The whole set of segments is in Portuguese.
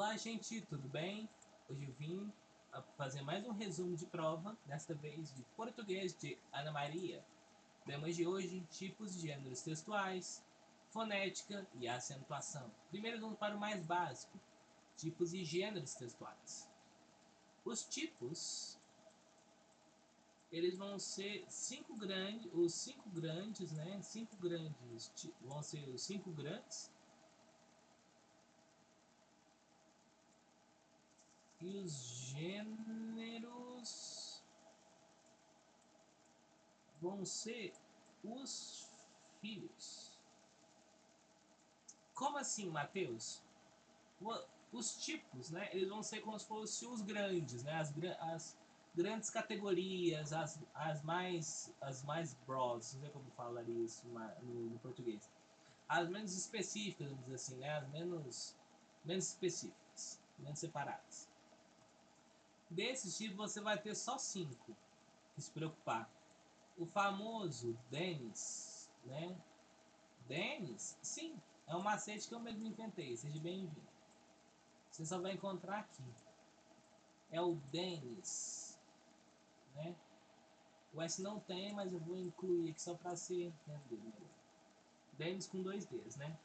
Olá, gente, tudo bem? Hoje eu vim fazer mais um resumo de prova, desta vez de português de Ana Maria. Temas de hoje: tipos de gêneros textuais, fonética e acentuação. Primeiro vamos para o mais básico: tipos e gêneros textuais. Os tipos, eles vão ser os cinco grandes, né? Vão ser os cinco grandes. E os gêneros vão ser os filhos. Como assim, Matheus? Os tipos, né? Eles vão ser como se fossem os grandes, né? As grandes categorias, as mais broads, não sei como falaria isso no português. As menos específicas, vamos dizer assim, né? As menos específicas, menos separadas. Desses tipos você vai ter só 5 que se preocupar. O famoso Dennis, né? Dennis, sim, é um macete que eu mesmo inventei. Seja bem-vindo. Você só vai encontrar aqui. É o Dennis, né? O S não tem, mas eu vou incluir aqui só para você entender melhor. Dennis com 2 Ds, né?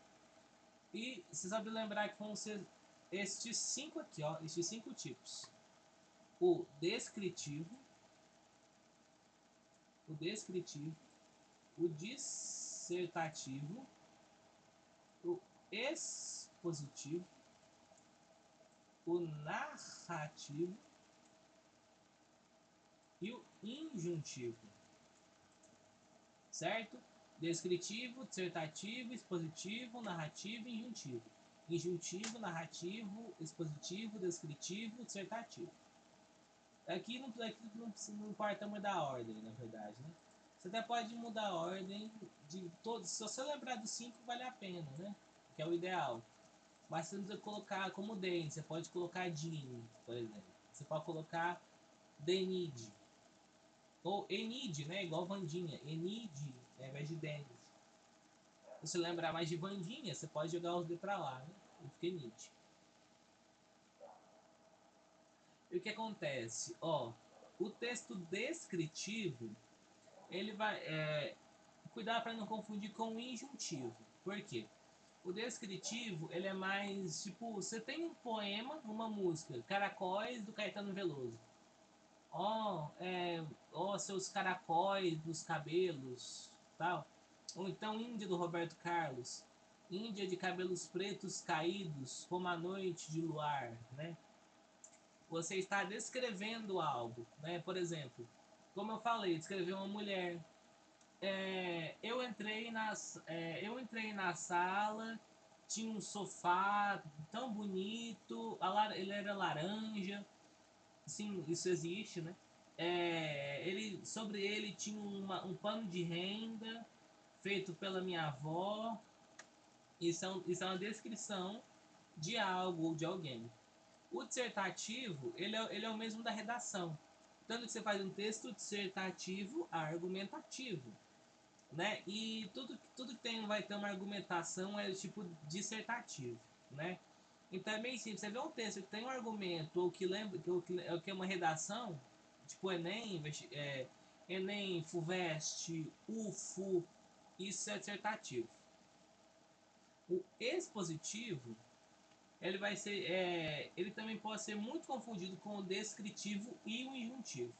E você sabe lembrar que vão ser estes 5 aqui, ó, estes 5 tipos. O descritivo, o dissertativo, o expositivo, o narrativo e o injuntivo, certo? Descritivo, dissertativo, expositivo, narrativo e injuntivo. Injuntivo, narrativo, expositivo, descritivo, dissertativo. Aqui não importa mudar a ordem, na verdade, né? Você até pode mudar a ordem de todos. Se você lembrar dos 5, vale a pena, né? Que é o ideal. Mas você não precisa colocar como Den, você pode colocar Dini, por exemplo. Você pode colocar Denid. Ou Enid, né? Igual Vandinha. Enid, né? Ao invés de Dennis. Se você lembrar mais de Vandinha, você pode jogar os D pra lá, né? E fica Enid. E o que acontece? Ó, o texto descritivo, ele vai... cuidar para não confundir com o injuntivo. Por quê? O descritivo, ele é mais, tipo, você tem um poema, uma música, Caracóis, do Caetano Veloso. Ó, seus caracóis dos cabelos, tal. Ou então Índia, do Roberto Carlos. Índia de cabelos pretos caídos, como a noite de luar, né? Você está descrevendo algo, né? Por exemplo, como eu falei, descrever uma mulher. Eu entrei na sala, tinha um sofá tão bonito, ele era laranja, sim, isso existe, né? Sobre ele tinha um pano de renda feito pela minha avó. Isso é uma descrição de algo ou de alguém. O dissertativo, ele é o mesmo da redação. Tanto que você faz um texto dissertativo argumentativo, né? E tudo que vai ter uma argumentação é tipo dissertativo, né? Então é bem simples. Você vê um texto que tem um argumento ou que lembra que é uma redação, tipo Enem, FUVEST, UFO, isso é dissertativo. O expositivo, ele também pode ser muito confundido com o descritivo e o injuntivo.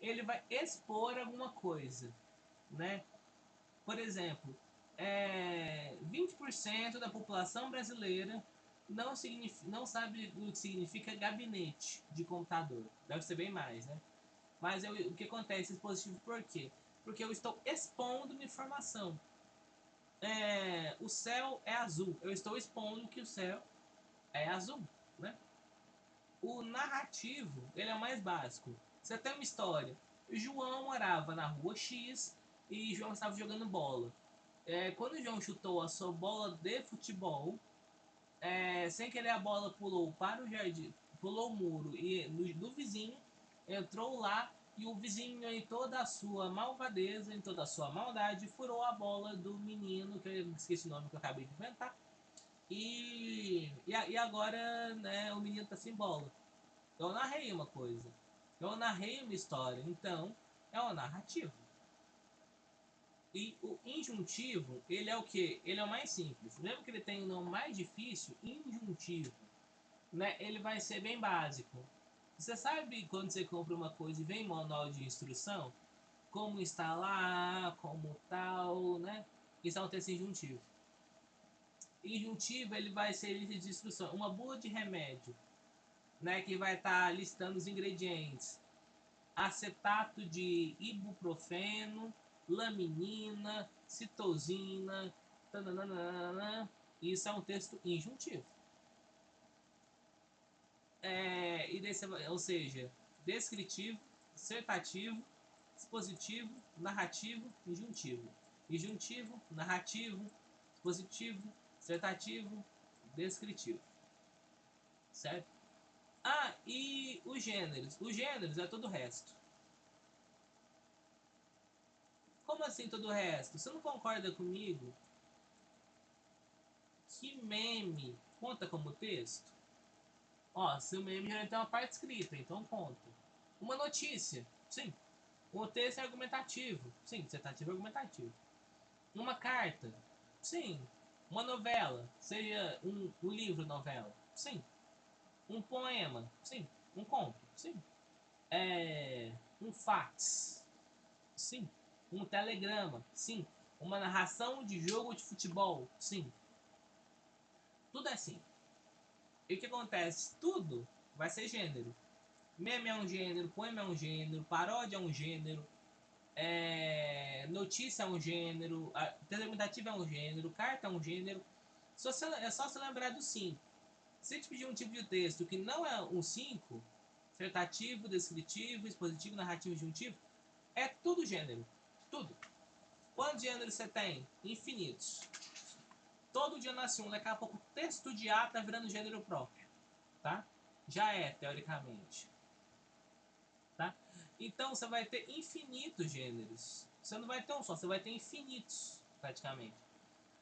Ele vai expor alguma coisa, né? Por exemplo, 20% da população brasileira não sabe o que significa gabinete de computador. Deve ser bem mais, né? Mas o que acontece? Expositivo por quê? Porque eu estou expondo uma informação. O céu é azul. Eu estou expondo que o céu é azul, né? O narrativo, ele é o mais básico. Você tem uma história. João morava na rua X e João estava jogando bola. Quando o João chutou a sua bola de futebol, sem querer a bola pulou para o jardim, pulou o muro e do vizinho, entrou lá e o vizinho, em toda a sua malvadeza, em toda a sua maldade, furou a bola do menino, que eu esqueci o nome que eu acabei de inventar, e E agora, né, o menino tá sem bola. Eu narrei uma coisa. Eu narrei uma história. Então, é uma narrativa. E o injuntivo, ele é o quê? Ele é o mais simples. Mesmo que ele tenha um nome mais difícil, injuntivo, né? Ele vai ser bem básico. Você sabe quando você compra uma coisa e vem manual de instrução? Como instalar, como tal, né? Isso é um texto injuntivo. Injuntivo, ele vai ser lista de instrução. Uma bula de remédio, né? Que vai estar listando os ingredientes. Acetato de ibuprofeno, laminina, citosina, tananana. Isso é um texto injuntivo. Ou seja, descritivo, dissertativo, expositivo, narrativo, injuntivo. Injuntivo, narrativo, expositivo, dissertativo, descritivo. Certo? Ah, e os gêneros? Os gêneros é todo o resto. Como assim todo o resto? Você não concorda comigo que meme conta como texto? Ó, se o meme já tem uma parte escrita, então conta. Uma notícia, sim. Um texto é argumentativo, sim, dissertativo é argumentativo. Uma carta, sim. Uma novela, seja um livro novela, sim. Um poema, sim. Um conto, sim. Um fax, sim. Um telegrama, sim. Uma narração de jogo de futebol, sim. Tudo é assim. E o que acontece? Tudo vai ser gênero. Meme é um gênero, poema é um gênero, paródia é um gênero, notícia é um gênero, determinativa é um gênero, carta é um gênero. É só se lembrar do 5. Se te pedir um tipo de texto que não é um 5, dissertativo, descritivo, expositivo, narrativo, juntivo, é tudo gênero. Tudo. Quantos gêneros você tem? Infinitos. Todo dia nasce um, daqui a pouco o texto de A tá virando gênero próprio, tá? Já é, teoricamente, tá? Então você vai ter infinitos gêneros. Você não vai ter um só, você vai ter infinitos, praticamente.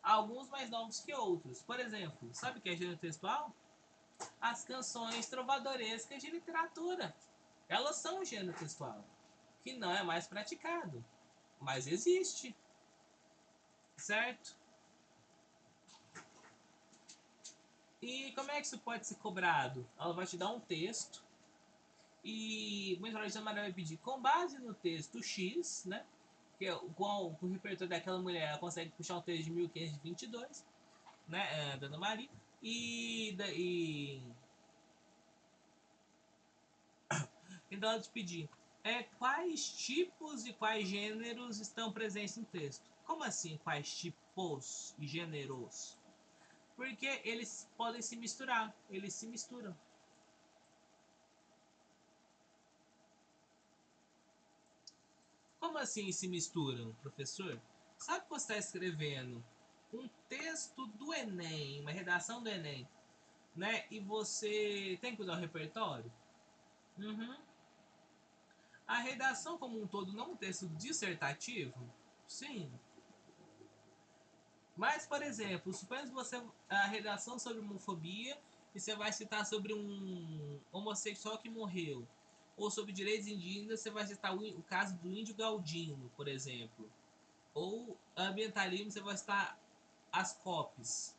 Alguns mais novos que outros. Por exemplo, sabe o que é gênero textual? As canções trovadorescas de literatura. Elas são um gênero textual, que não é mais praticado, mas existe, certo? E como é que isso pode ser cobrado? Ela vai te dar um texto e o mensalista vai pedir com base no texto X, né? Que é com o repertório daquela mulher, ela consegue puxar um texto de 1522, né? Da Ana Maria. Então ela te pedir quais tipos e quais gêneros estão presentes no texto. Como assim, quais tipos e gêneros? Porque eles podem se misturar, eles se misturam. Como assim se misturam, professor? Sabe que você está escrevendo um texto do Enem, uma redação do Enem, né? E você tem que usar o repertório? Uhum. A redação como um todo não é um texto dissertativo? Sim. Mas, por exemplo, suponha que você a redação sobre homofobia e você vai citar sobre um homossexual que morreu. Ou sobre direitos indígenas, você vai citar o caso do índio Galdino, por exemplo. Ou ambientalismo, você vai citar as COPs.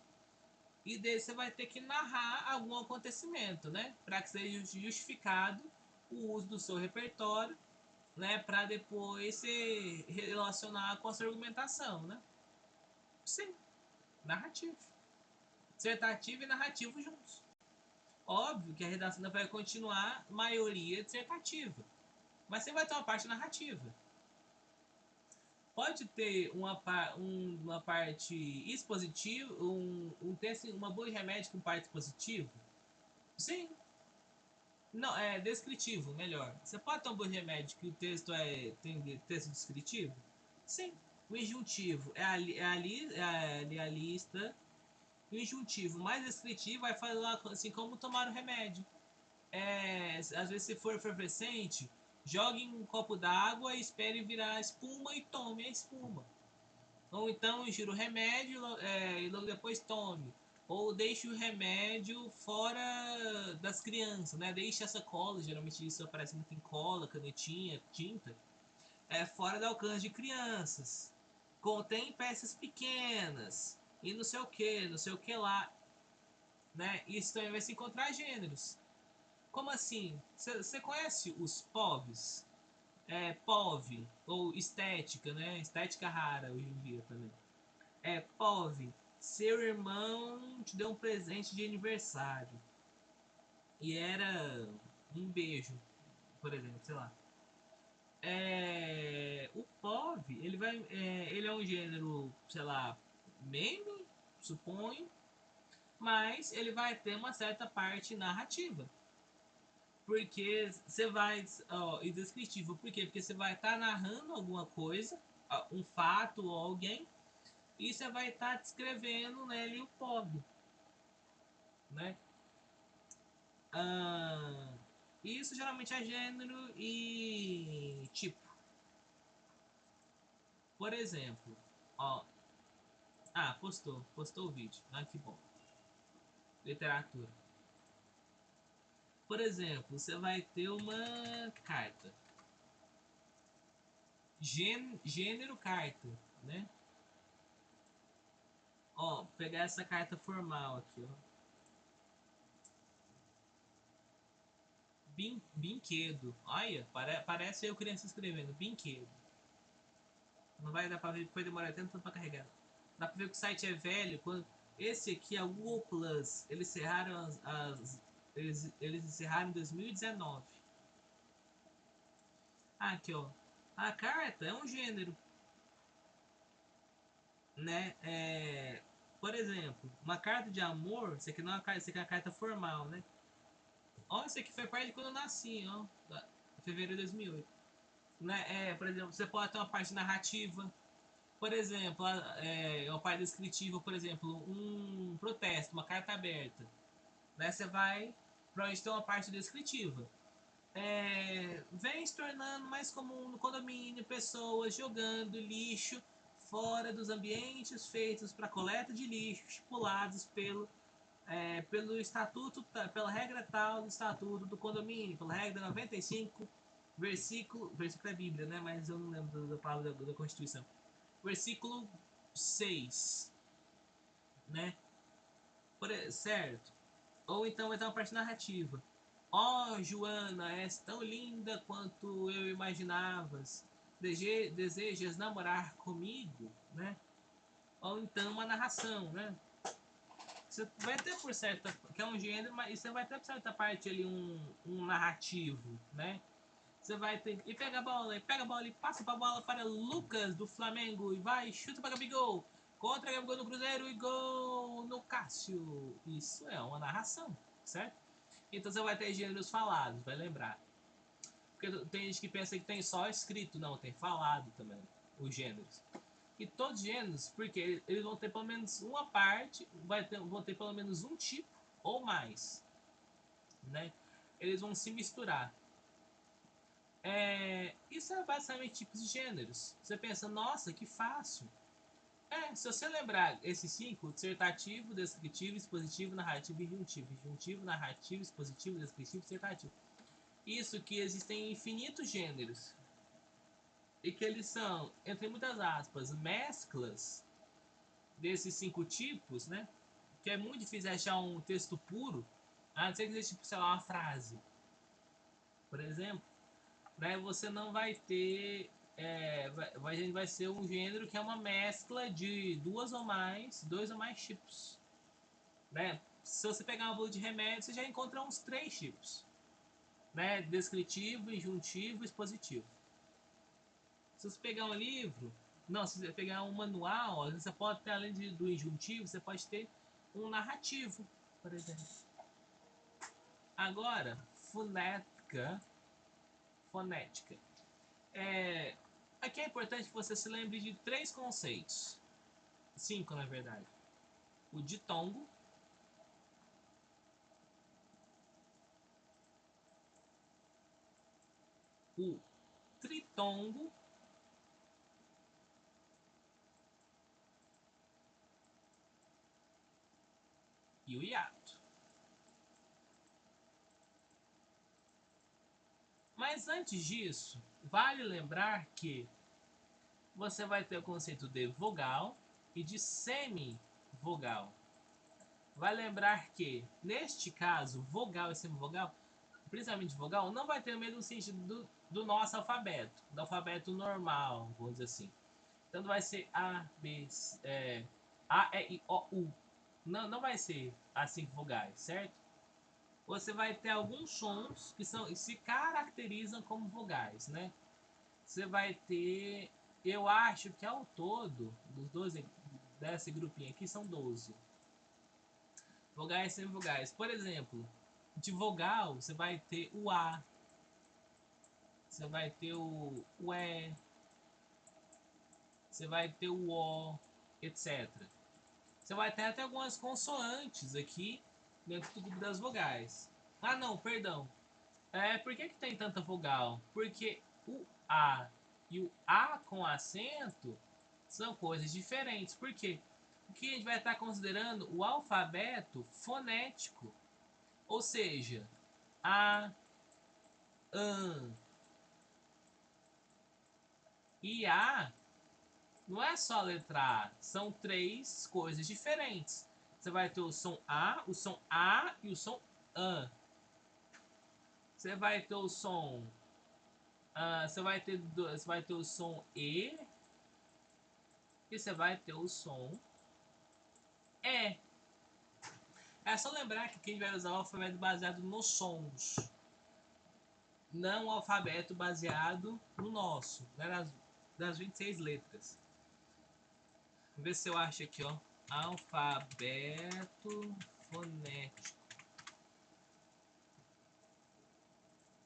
E daí você vai ter que narrar algum acontecimento, né? Para que seja justificado o uso do seu repertório, né? Para depois se relacionar com a sua argumentação, né? Sim, narrativo. Dissertativo e narrativo juntos. Óbvio que a redação vai continuar maioria dissertativa, mas você vai ter uma parte narrativa. Pode ter uma parte expositiva, um texto, uma boa remédio com parte expositiva? Sim. Não, é descritivo, melhor. Você pode ter um bom remédio que o texto tem texto descritivo? Sim. O injuntivo é a lista. O injuntivo mais descritivo vai falar assim como tomar o remédio. Às vezes, se for efervescente, jogue em um copo d'água, espere virar espuma e tome a espuma. Ou então, ingira o remédio e logo depois tome. ou deixe o remédio fora das crianças, né? Deixe essa cola, geralmente isso aparece muito em cola, canetinha, tinta, fora do alcance de crianças. Contém peças pequenas e não sei o que lá, né? Isso também vai se encontrar gêneros. Como assim? Você conhece os POVs? POV, ou estética, né? Estética rara hoje em dia também. POV, seu irmão te deu um presente de aniversário. E era um beijo, por exemplo, sei lá. O POV, ele é um gênero, sei lá, meme, suponho, mas ele vai ter uma certa parte narrativa. Porque você vai. E descritivo. Por quê? Porque você vai estar narrando alguma coisa, um fato ou alguém, e você vai estar descrevendo nele o POV. Né? Ah, isso geralmente é gênero e tipo. Por exemplo, ó. Ah, postou o vídeo. Ah, que bom. Literatura. Por exemplo, você vai ter uma carta. Gênero carta, né? Ó, pegar essa carta formal aqui, ó. Brinquedo. Olha, parece eu criança escrevendo. Brinquedo. Não vai dar pra ver, foi demorar tanto pra carregar. Dá pra ver que o site é velho. Esse aqui é o Google Plus. Eles encerraram eles encerraram em 2019. Aqui, ó. A carta é um gênero, né? Por exemplo, uma carta de amor. Isso aqui não é uma carta, isso aqui é uma carta formal, né? Ó, isso aqui foi parte de quando eu nasci, ó. Fevereiro de 2008. Né? Por exemplo, você pode ter uma parte narrativa. Por exemplo, uma parte descritiva, por exemplo, um protesto, uma carta aberta. Né? Você vai provavelmente ter uma parte descritiva. Vem se tornando mais comum no condomínio pessoas jogando lixo fora dos ambientes feitos para coleta de lixo, estipulados pelo estatuto, pela regra tal do estatuto do condomínio, pela regra 95, versículo da Bíblia, né? Mas eu não lembro da palavra da Constituição. Versículo 6, né? Certo? Ou então vai ter uma parte narrativa. Ó, oh, Joana, és tão linda quanto eu imaginavas. Desejas namorar comigo, né? Ou então uma narração, né? Você vai ter por certa, que é um gênero, mas você vai ter por certa parte ali um narrativo, né? Você vai ter e pega a bola e passa a bola para Lucas do Flamengo e vai, chuta para Gabigol. Contra Gabigol no Cruzeiro e gol no Cássio. Isso é uma narração, certo? Então você vai ter gêneros falados, vai lembrar. Porque tem gente que pensa que tem só escrito, não, tem falado também os gêneros. E todos os gêneros, porque eles vão ter pelo menos uma parte, vão ter pelo menos um tipo ou mais, né? Eles vão se misturar. Isso é basicamente tipos de gêneros. Você pensa, nossa, que fácil. Se você lembrar esses cinco, dissertativo, descritivo, expositivo, narrativo e injuntivo. Injuntivo, narrativo, expositivo, descritivo, dissertativo. Isso que existem infinitos gêneros. E que eles são, entre muitas aspas, mesclas desses cinco tipos, né? Que é muito difícil achar um texto puro, a não ser que seja, tipo, sei lá, uma frase. Por exemplo, né? Você não vai ter. Vai ser um gênero que é uma mescla de dois ou mais tipos. Né? Se você pegar uma bula de remédio, você já encontra uns 3 tipos. Né? Descritivo, injuntivo e expositivo. Se você pegar um livro, não, se você pegar um manual, você pode ter, além do injuntivo, você pode ter um narrativo, por exemplo. Agora, fonética. Aqui é importante que você se lembre de 3 conceitos. 5, na verdade. O ditongo, o tritongo e o hiato. Mas antes disso, vale lembrar que você vai ter o conceito de vogal e de semivogal. Vai lembrar que, neste caso, vogal e semivogal, principalmente vogal, não vai ter o mesmo sentido do nosso alfabeto, do alfabeto normal, vamos dizer assim. Então vai ser A, B, A, E, I, O, U. Não vai ser as 5 vogais, certo? Você vai ter alguns sons que se caracterizam como vogais, né? Você vai ter, eu acho que ao todo, dos 12, desse grupinho aqui, são 12. Vogais e semivogais. Por exemplo, de vogal, você vai ter o A, você vai ter o E, você vai ter o O, etc. Você vai ter até algumas consoantes aqui dentro do grupo das vogais. Ah, não, perdão. Por que tem tanta vogal? Porque o A e o A com acento são coisas diferentes. Por quê? Porque a gente vai estar considerando o alfabeto fonético. Ou seja, A, AN e A não é só a letra A, são 3 coisas diferentes. Você vai ter o som A e o som AN. Você vai ter o som você vai ter o som E e você vai ter o som E. É só lembrar que aqui a gente vai usar o alfabeto baseado nos sons, não o alfabeto baseado no nosso, né, das 26 letras. Vamos ver se eu acho aqui, ó. Alfabeto fonético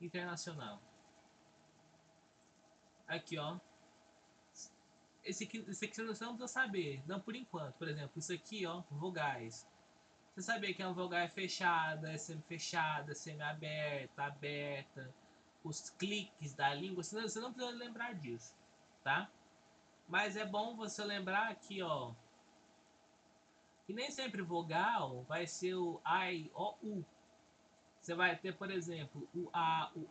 internacional. Aqui, ó. Esse aqui você não precisa saber, não por enquanto. Por exemplo, isso aqui, ó, vogais. Você sabia que é uma vogal fechada, é semi-fechada, semi-aberta, aberta. Os cliques da língua, você não precisa lembrar disso, tá? Mas é bom você lembrar aqui, ó. Que nem sempre vogal vai ser o A, I, O, U. Você vai ter, por exemplo, o A, o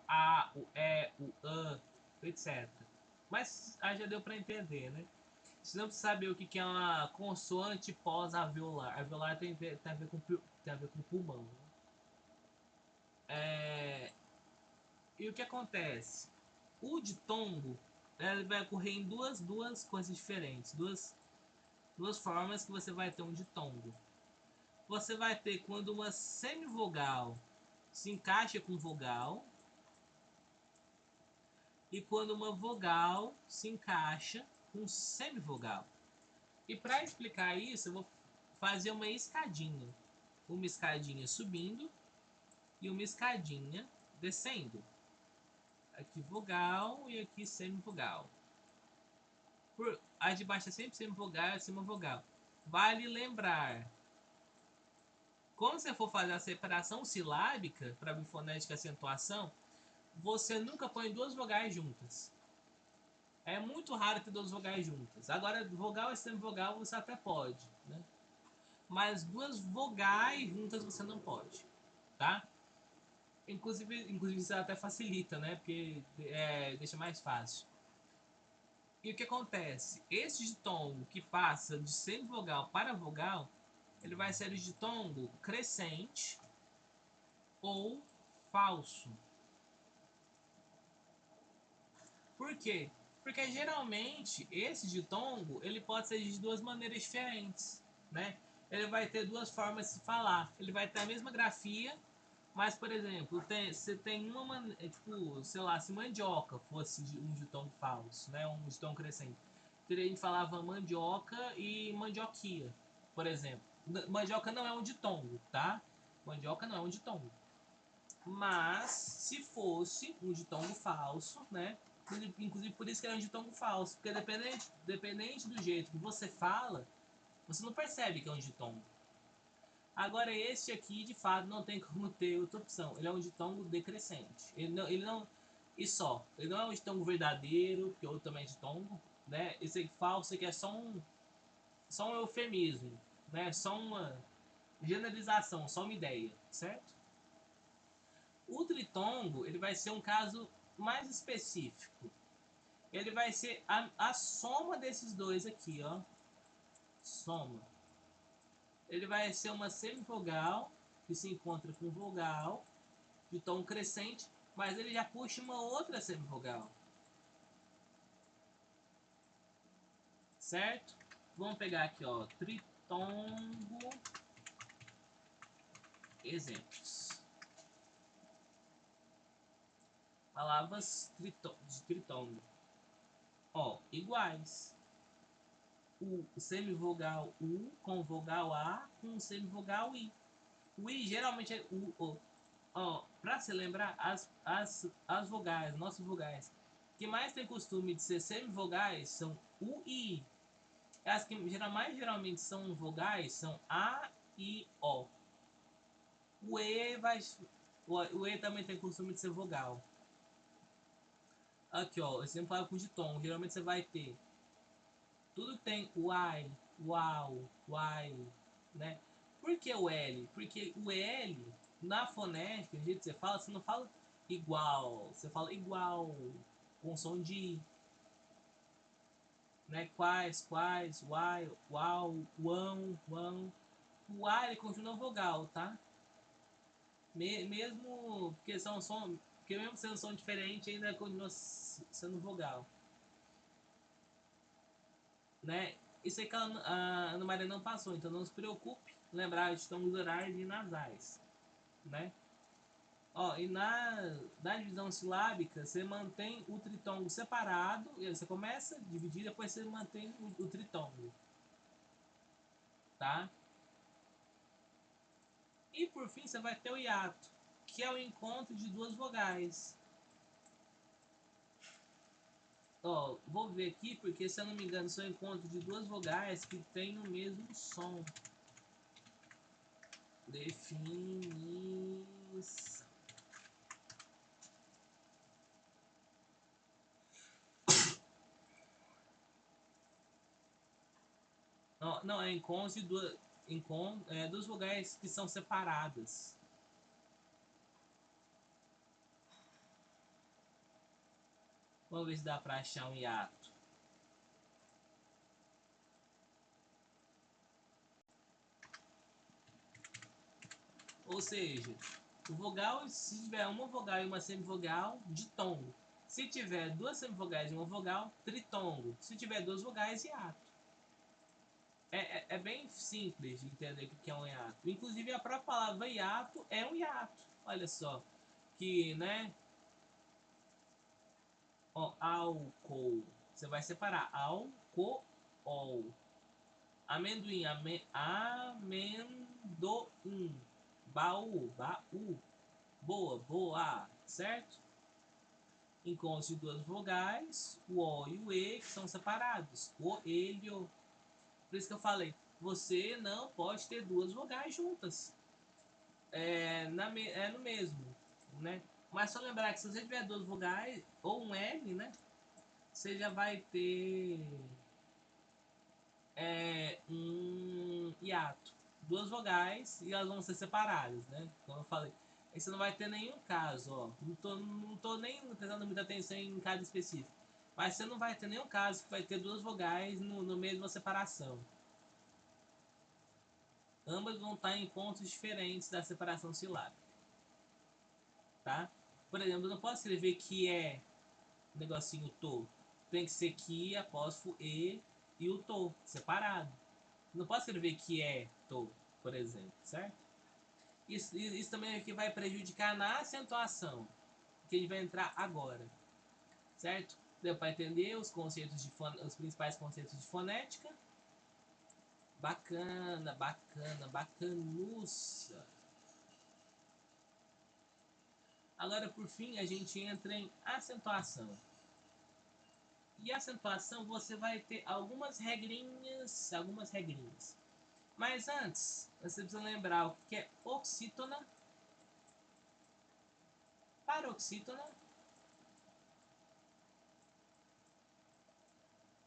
E, o AN, etc. Mas já deu para entender, né? Você não precisa saber o que é uma consoante pós-alveolar. Alveolar tem a ver com pulmão. Né? E o que acontece? O ditongo ele vai ocorrer em duas coisas diferentes. Duas formas que você vai ter um ditongo. Você vai ter quando uma semivogal se encaixa com vogal e quando uma vogal se encaixa com semivogal. E para explicar isso, eu vou fazer uma escadinha. Uma escadinha subindo e uma escadinha descendo. Aqui vogal e aqui semivogal. A de baixo é sempre semivogal e acima vogal. Vale lembrar, quando você for fazer a separação silábica para bifonética e acentuação, você nunca põe duas vogais juntas. É muito raro ter duas vogais juntas. Agora, vogal e semivogal você até pode, né? Mas duas vogais juntas você não pode, tá? Inclusive isso até facilita, né? Porque deixa mais fácil. E o que acontece? Esse ditongo que passa de semivogal para vogal, ele vai ser o ditongo crescente ou falso. Por quê? Porque geralmente esse ditongo ele pode ser de duas maneiras diferentes, né? Ele vai ter duas formas de se falar. Ele vai ter a mesma grafia, mas, por exemplo, você tem uma tipo, sei lá, se mandioca fosse um ditongo falso, né? Um ditongo crescente. A gente falava mandioca e mandioquia, por exemplo. Mandioca não é um ditongo, tá? Mandioca não é um ditongo. Mas, se fosse um ditongo falso, né? Inclusive por isso que é um ditongo falso. Porque dependente do jeito que você fala, você não percebe que é um ditongo. Agora este aqui, de fato, não tem como ter outra opção. Ele é um ditongo decrescente. Ele não e só. Ele não é um ditongo verdadeiro, porque outro também é ditongo, né? Esse aqui falso aqui é só um eufemismo, né? Só generalização, só uma ideia, certo? O tritongo, ele vai ser um caso mais específico. Ele vai ser a soma desses dois aqui, ó. Soma. Ele vai ser uma semivogal que se encontra com vogal de tom crescente, mas ele já puxa uma outra semivogal. Certo? Vamos pegar aqui, ó, tritongo, exemplos. Palavras de tritongo. Ó, iguais. O semivogal U com vogal A com semivogal I. O I geralmente é U. Ó, pra se lembrar, as vogais, nossas vogais, que mais tem costume de ser semivogais são U e I. As que geralmente são vogais são A e O. O E, o E também tem costume de ser vogal. Aqui, ó, eu sempre falo com ditongo. Geralmente você vai ter tudo que tem uai, uau, uai, né? Por que o L? Porque o L, na fonética, do jeito que você não fala igual, você fala igual, com som de I, né? Quais, uai, uau, uão, uão. O A ele continua vogal, tá? Mesmo porque são som, porque mesmo sendo som diferente, ainda continua sendo vogal, né? Isso aí que a Ana Maria não passou, então não se preocupe. Lembrar, estamos horários e nasais, né? Ó, e na divisão silábica, você mantém o tritongo separado, você começa a dividir, depois você mantém o tritongo, tá? E por fim, você vai ter o hiato, que é o encontro de duas vogais. Ó, vou ver aqui, porque se eu não me engano, são encontros de duas vogais que têm o mesmo som. Definição. Não, é encontros de duas vogais que são separadas. Vamos ver se dá pra achar um hiato. Ou seja, o vogal, se tiver uma vogal e uma semivogal, ditongo. Se tiver duas semivogais e uma vogal, tritongo. Se tiver duas vogais, hiato. É bem simples de entender o que é um hiato. Inclusive, a própria palavra hiato é um hiato. Olha só. Que, né? Ó, álcool. Você vai separar álcool. Amendoim. Amendoim. Baú. Baú. Boa. Boa. Certo? Encontros de duas vogais, o O e o E, que são separados. O, ele, o. Por isso que eu falei, você não pode ter duas vogais juntas. É no mesmo, né? Mas só lembrar que se você tiver duas vogais, ou um L, né? Você já vai ter um hiato. Duas vogais e elas vão ser separadas, né? Como eu falei. Aí você não vai ter nenhum caso, ó. Não tô nem prestando muita atenção em cada específico. Mas você não vai ter nenhum caso que vai ter duas vogais no mesma separação. Ambas vão estar em pontos diferentes da separação silábica. Tá? Por exemplo, eu não posso escrever que é negocinho to. Tem que ser que, apóstrofo e o to, separado. Não posso escrever que é to, por exemplo, certo? Isso também aqui vai prejudicar na acentuação, que a gente vai entrar agora, certo? Deu para entender os conceitos os principais conceitos de fonética? Bacana, bacana, bacanuça. Agora, por fim, a gente entra em acentuação. E acentuação você vai ter algumas regrinhas. Mas antes, você precisa lembrar o que é oxítona, paroxítona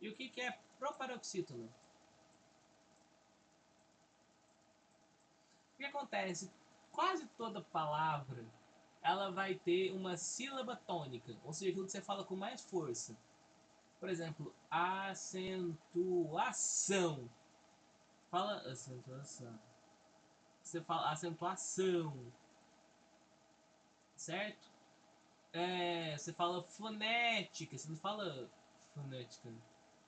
e o que é proparoxítona. que acontece? Quase toda palavra ela vai ter uma sílaba tônica, ou seja, aquilo que você fala com mais força. Por exemplo, acentuação. Fala acentuação. Você fala acentuação, certo? Você fala fonética, você não fala fonética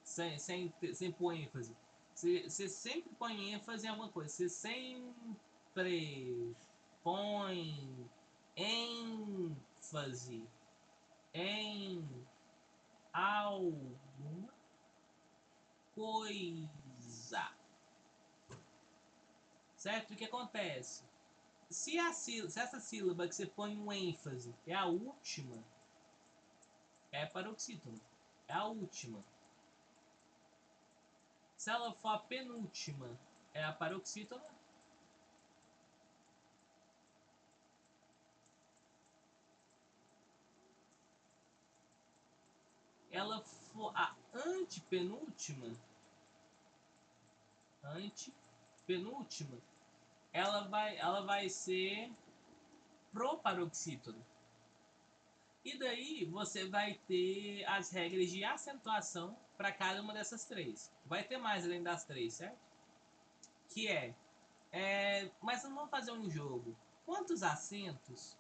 sem pôr ênfase. Você sempre põe ênfase em alguma coisa. Você sempre põe ênfase em alguma coisa. Certo? O que acontece? Se essa sílaba que você põe um ênfase é a última, é paroxítono. É a última. Se ela for a penúltima, é a paroxítona. Ela for a antepenúltima, ela vai ser proparoxítono. E daí você vai ter as regras de acentuação para cada uma dessas três. Vai ter mais além das três, certo? Que mas vamos fazer um jogo. Quantos acentos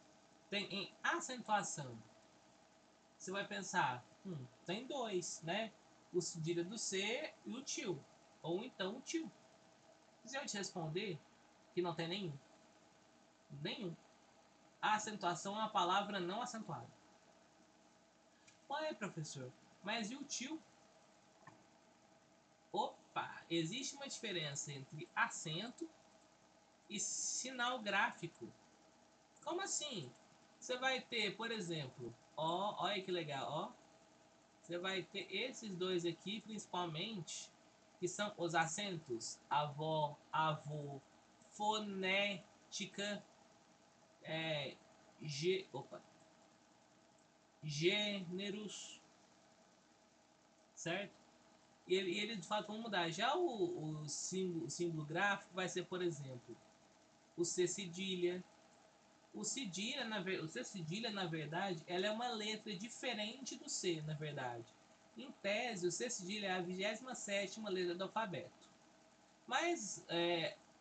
tem em acentuação? Você vai pensar, tem dois, né? O cedilha do C e o tio. Ou então o tio. Se eu te responder que não tem nenhum. Nenhum. A acentuação é uma palavra não acentuada. Ué, professor, mas e o tio? Opa, existe uma diferença entre acento e sinal gráfico. Como assim? Você vai ter, por exemplo, olha que legal, ó. Você vai ter esses dois aqui, principalmente, que são os acentos avó, avô, fonética, gêneros, certo? E ele de fato vão mudar. Já o símbolo gráfico vai ser, por exemplo, o C cedilha. O C cedilha, na verdade, ela é uma letra diferente do C, na verdade. Em tese, o C cedilha é a 27ª letra do alfabeto. Mas,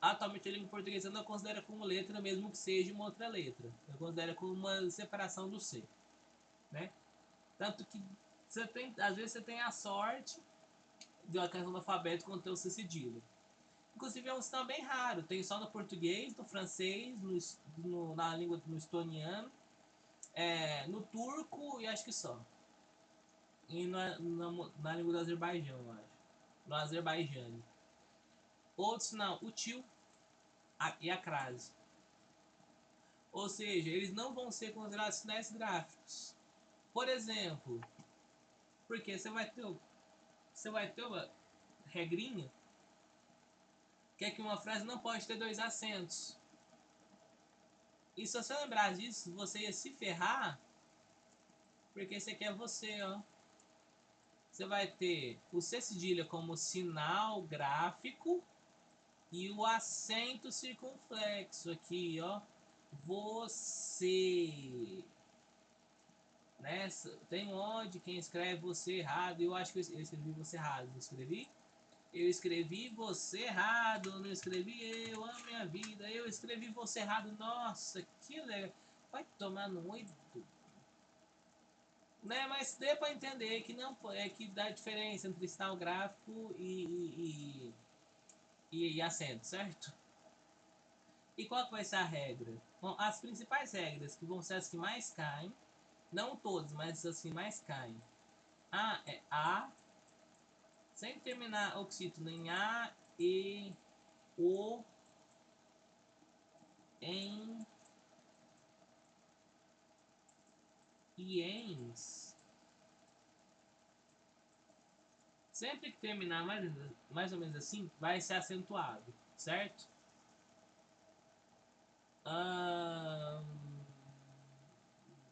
atualmente, a língua portuguesa não considera como letra, mesmo que seja uma outra letra. Ela considera como uma separação do C. Né? Tanto que, às vezes, você tem a sorte de uma canção do alfabeto conter o C cedilha. Inclusive é um sinal bem raro. Tem só no português, no francês, na língua no estoniano, no turco e acho que só. E na língua do Azerbaijão, eu acho. No Azerbaijano. Outro sinal, o tio e a crase. Ou seja, eles não vão ser considerados sinais gráficos. Por exemplo, porque você vai ter uma regrinha que é que uma frase não pode ter dois acentos. E se você lembrar disso, você ia se ferrar, porque esse aqui é você, ó. Você vai ter o C cedilha como sinal gráfico e o acento circunflexo aqui, ó. Você. Né? Tem onde quem escreve você errado. Eu acho que eu escrevi você errado. Não escrevi? Eu escrevi você errado. Não escrevi eu amo minha vida. Eu escrevi você errado. Nossa, que legal. Vai tomar no olho. Né? Mas dê para entender que não que dá diferença entre sinal gráfico e acento, certo? E qual que vai ser a regra? Bom, as principais regras, que vão ser as que mais caem, não todas, mas as que mais caem. A é A, sem terminar oxítono em A, E, O, em, iens. Sempre que terminar mais ou menos assim, vai ser acentuado, certo?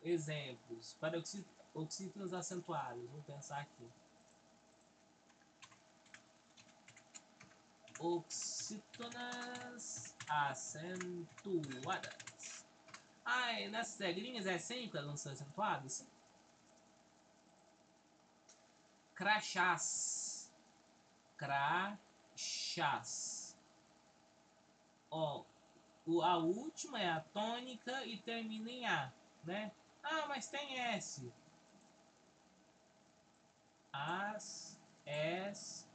Exemplos para oxítonos acentuados. Vamos pensar aqui. paroxítonas acentuadas. Ah, nessas regrinhas é sempre elas não são acentuadas? Crachás. Crachás. Ó, a última é a tônica e termina em A, né? Ah, mas tem S. As, es,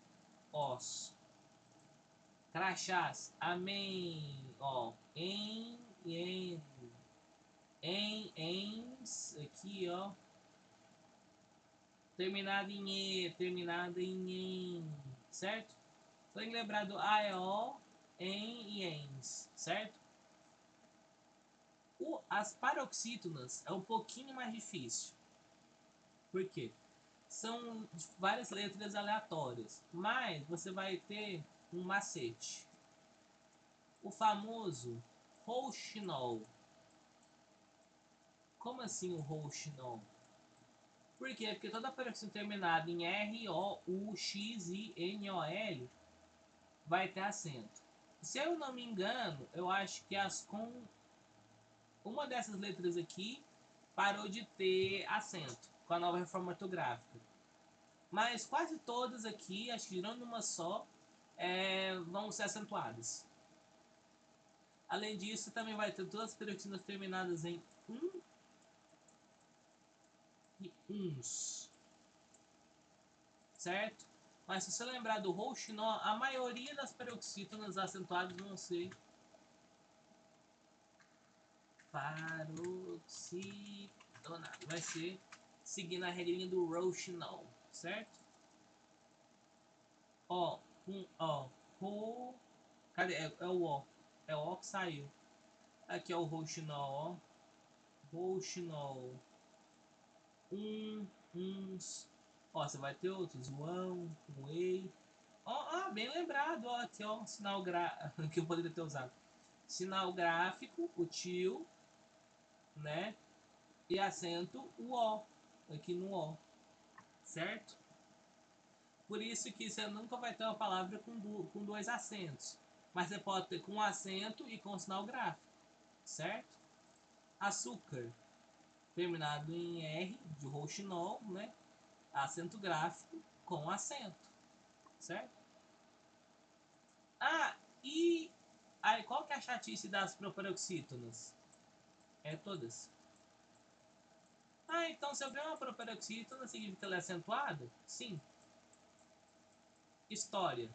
os. Crachás. Amém. Ó, em, ens, aqui, ó. Terminado em E, terminado em em, certo? Tem que lembrar do A, E, O, em e ens, certo? As paroxítonas é um pouquinho mais difícil. Por quê? São várias letras aleatórias, mas você vai ter um macete. O famoso rouxinol. Como assim o rouxinol? Por quê? Porque toda paroxítona terminada em R, O, U, X, I, N, O, L vai ter acento. Se eu não me engano, eu acho que uma dessas letras aqui parou de ter acento com a nova reforma ortográfica. Mas quase todas aqui, acho que tirando uma só, vão ser acentuadas. Além disso, também vai ter todas as paroxítonas terminadas em e uns. Certo? Mas se você lembrar do rouxinol, a maioria das paroxítonas acentuadas vão ser paroxítona. Vai ser seguindo a regrinha do rouxinol, certo? Ó, cadê? É o O. É o O que saiu. Aqui é o rouxinol, ó. Rouxinol. Uns. Ó, você vai ter outros. Uão, uei. Ó, bem lembrado, ó. Aqui, ó, sinal que eu poderia ter usado. Sinal gráfico, o tio, né? E acento, o O. Aqui no O. Certo? Por isso que você nunca vai ter uma palavra com dois acentos. Mas você pode ter com acento e com sinal gráfico. Certo? Açúcar. Terminado em R, de rouxinol, né? Acento gráfico com acento. Certo? Ah, e aí qual que é a chatice das proparoxítonas? É todas. Ah, então se eu ver uma proparoxítona, significa que ela é acentuada? Sim. História.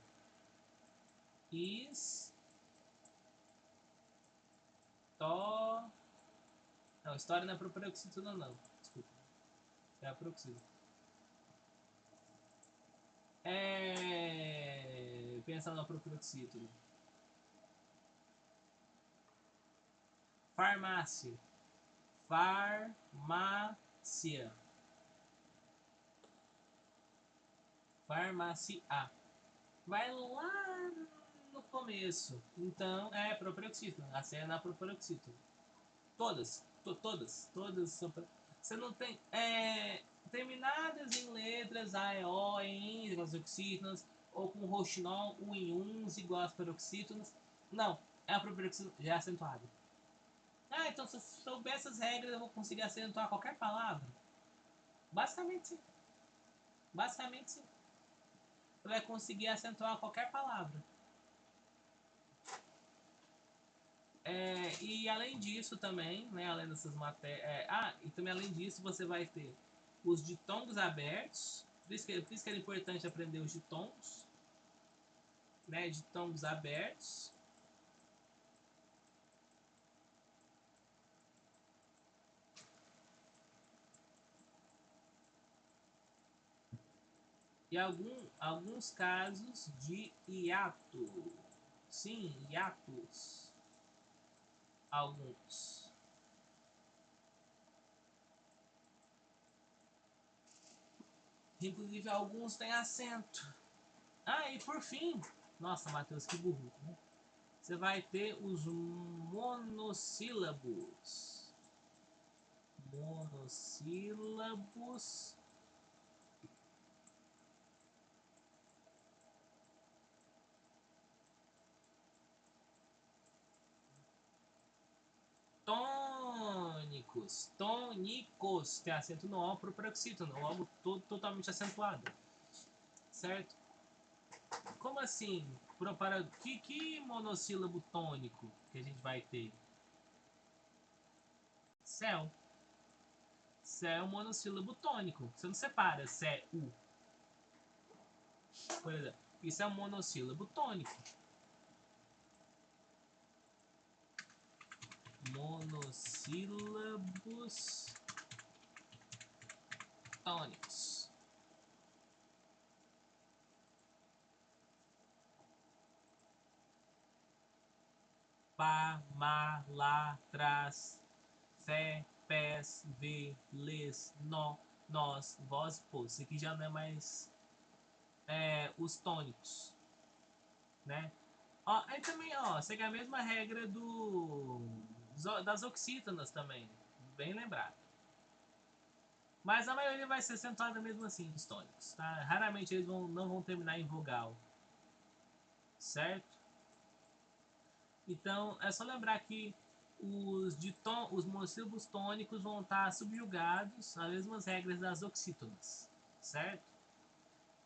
Não, história não é proparoxítona não. Desculpa. É a paroxítona. Pensando na proparoxítona. Farmácia. Farmácia. Farmácia. Vai lá no começo. Então é proparoxítona. A cena é a proparoxítona. Todas. Todas são. Você não tem. Terminadas em letras A, E, O, em igual as oxítonas, ou com roxinol, U em uns igual as paroxítonas. Não, é a proparoxítona já é acentuada. Ah, então se eu souber essas regras eu vou conseguir acentuar qualquer palavra? Basicamente sim. Basicamente sim. Você vai conseguir acentuar qualquer palavra. E além disso também, né, além dessas matérias... e também além disso você vai ter os ditongos abertos. Por isso que era importante aprender os ditongos. Né, ditongos abertos. E alguns casos de hiato. Sim, hiatos. Alguns. Inclusive alguns têm acento. E por fim, nossa, Matheus, que burro, né? Você vai ter os monossílabos. Monossílabos. tônicos. Tônicos. Tem acento no O pro paroxítono. Logo, todo totalmente acentuado. Certo? Como assim? Que monossílabo tônico que a gente vai ter? Céu. Céu é um monossílabo tônico. Você não separa Cé, U. Por exemplo, isso é um monossílabo tônico. Monossílabos tônicos. Pá, má, lá, trás, fé, pés, vê, lês, nó, nós, vós, pô. Isso aqui já não é mais os tônicos, né? Ó, aí também, ó, segue a mesma regra das oxítonas também, bem lembrado. Mas a maioria vai ser acentuada mesmo assim, os tônicos, tá? Raramente eles não vão terminar em vogal, certo? Então, é só lembrar que os monossílabos tônicos vão estar subjugados às mesmas regras das oxítonas, certo?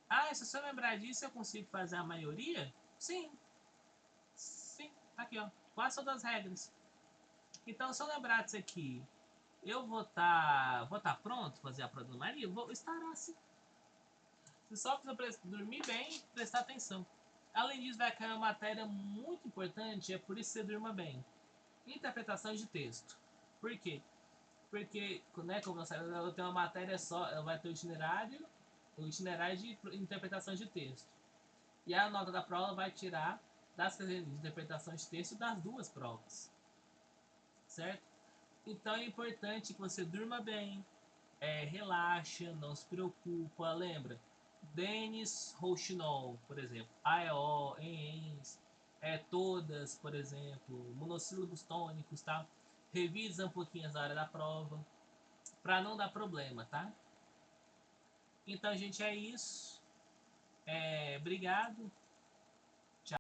Ah, se você lembrar disso, eu consigo fazer a maioria? Sim, sim, tá aqui, ó. Quais são as regras? Então, se eu lembrar disso aqui, eu vou tá pronto para fazer a prova da Maria? Vou estar assim. Você só precisa dormir bem e prestar atenção. Além disso, vai cair uma matéria muito importante, é por isso que você durma bem. Interpretação de texto. Por quê? Porque, né, como nós sabemos, ela tem uma matéria só, ela vai ter o itinerário de interpretação de texto. E a nota da prova vai tirar das cadeiras de interpretação de texto das duas provas. Certo? Então é importante que você durma bem, relaxa, não se preocupa. Lembra? Denis Rouxinol, por exemplo. AEO, ENS, todas, por exemplo. Monossílabos tônicos, tá? Revisa um pouquinho a hora da prova, para não dar problema, tá? Então, gente, é isso. Obrigado.